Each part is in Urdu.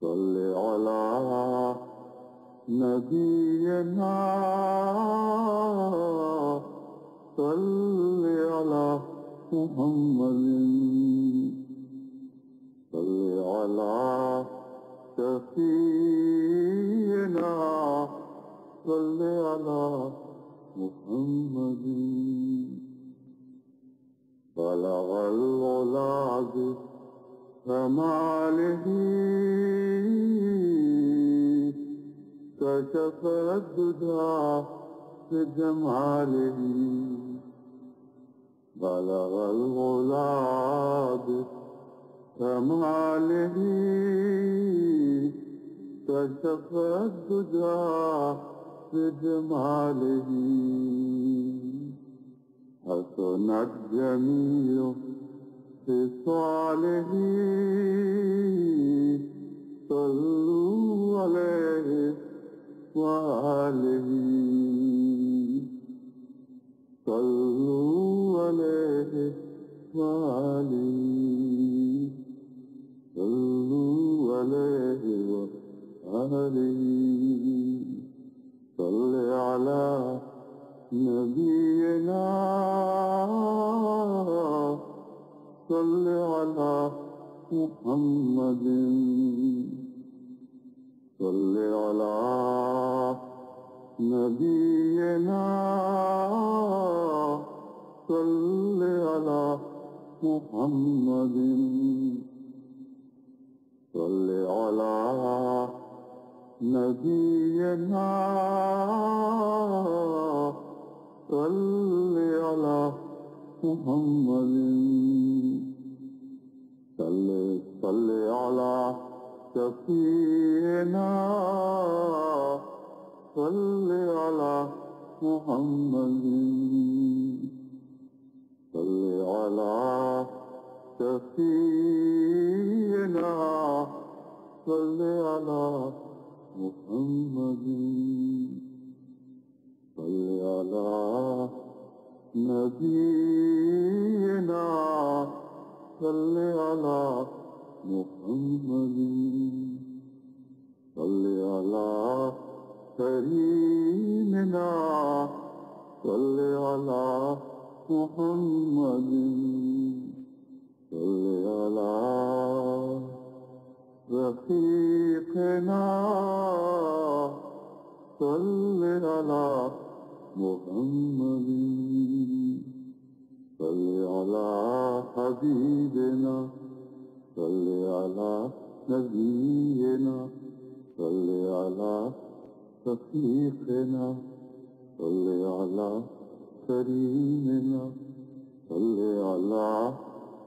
صل على نبينا صل على محمد صل على شفيعنا صل على محمد بلغ العلا بكماله كشف الدجى بجماله بلغ العلا بكماله كشف الدجى بجماله حسنت جميع خصاله صلوا عليه وآله صلوا عليه وآله صلوا عليه وآله صل على نبينا صل على محمد صل على نبينا صل على محمد صل على نبينا صل على محمد صل على شفيعنا صل على محمد صل على شفيعنا صل على محمد صل على نبينا صل على محمد صل على كريمنا صل على محمد صل على رفيقنا صل على محمد صل على حبيبنا صل على نبينا صل على رفيقنا صل على كريمنا صل على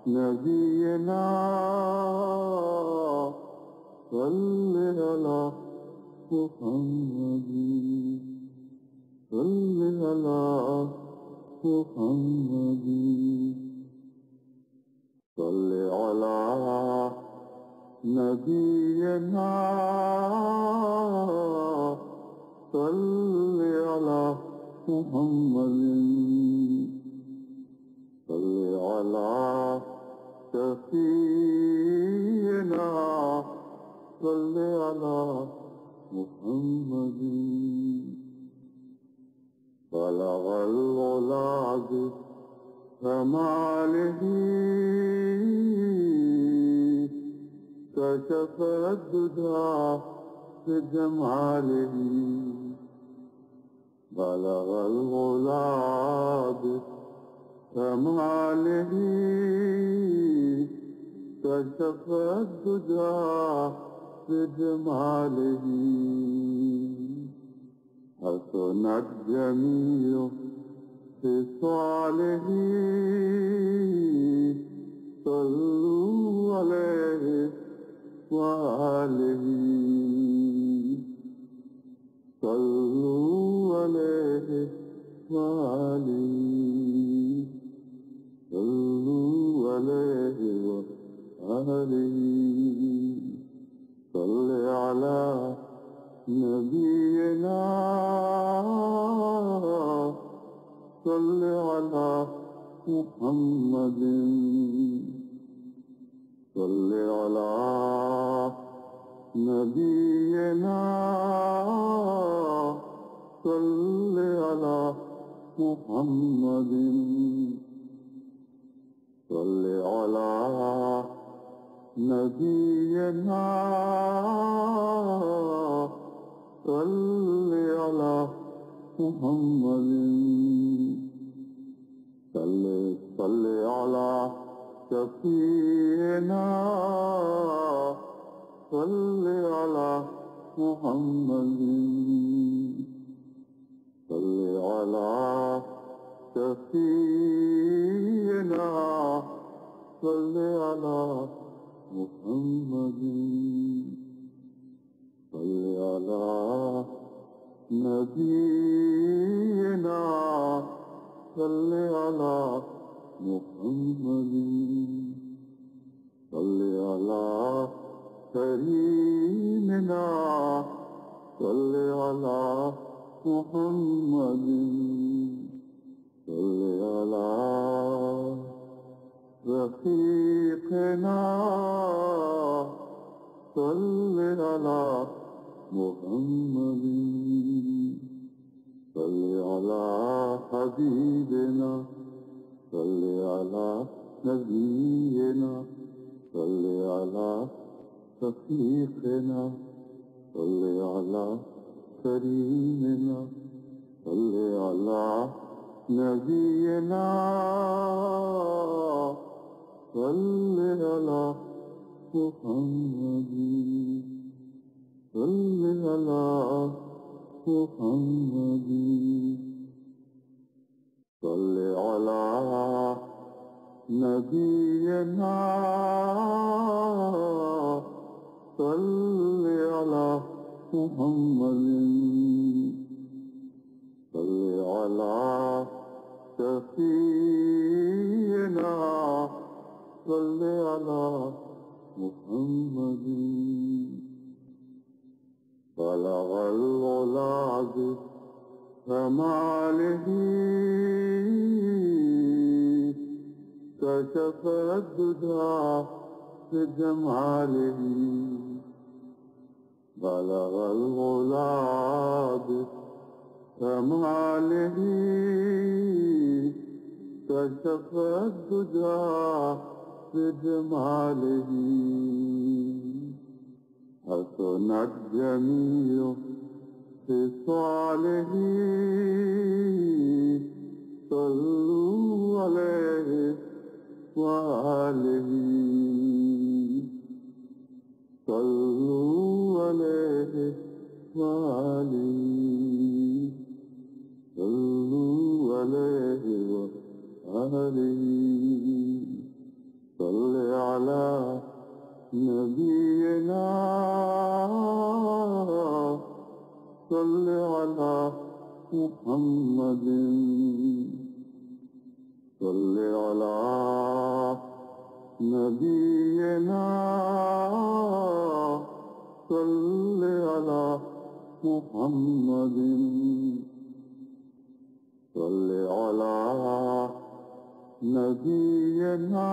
نبينا صل على محمد صل على محمد صل على نبينا صل على محمد صل على شفيعنا صل على محمد بلغ العلا بكماله كشف الدجى بجماله بلغ العلا بكماله كشف الدجى بجماله حسنت جميع خصاله صلوا عليه وآله صلوا عليه وآله صلوا عليه وآله صل على نبينا صل على محمد صل على نبينا صل على محمد صل على نبينا صل على محمد صل على شفيعنا صل على محمد صل على شفيعنا صل على محمد صل على نبينا صل على محمد صل على كريمنا صل على محمد صل على رفيقنا صل على محمد صل على حبيبنا صل على نبينا صل على رفيقنا صل على كريمنا صل على نبينا صل على محمد صل على محمد صل على نبينا صل على محمد صل على شفيعنا صل على محمد بلغ العلا بكماله كشف الدجى بجماله بلغ العلا بكماله كشف الدجى بجماله حسنت جميع خصاله صلوا عليه وآله صلوا عليه وآله صلوا عليه وآله صل على نبينا صل على محمد صل على نبينا صل على محمد صل على نبينا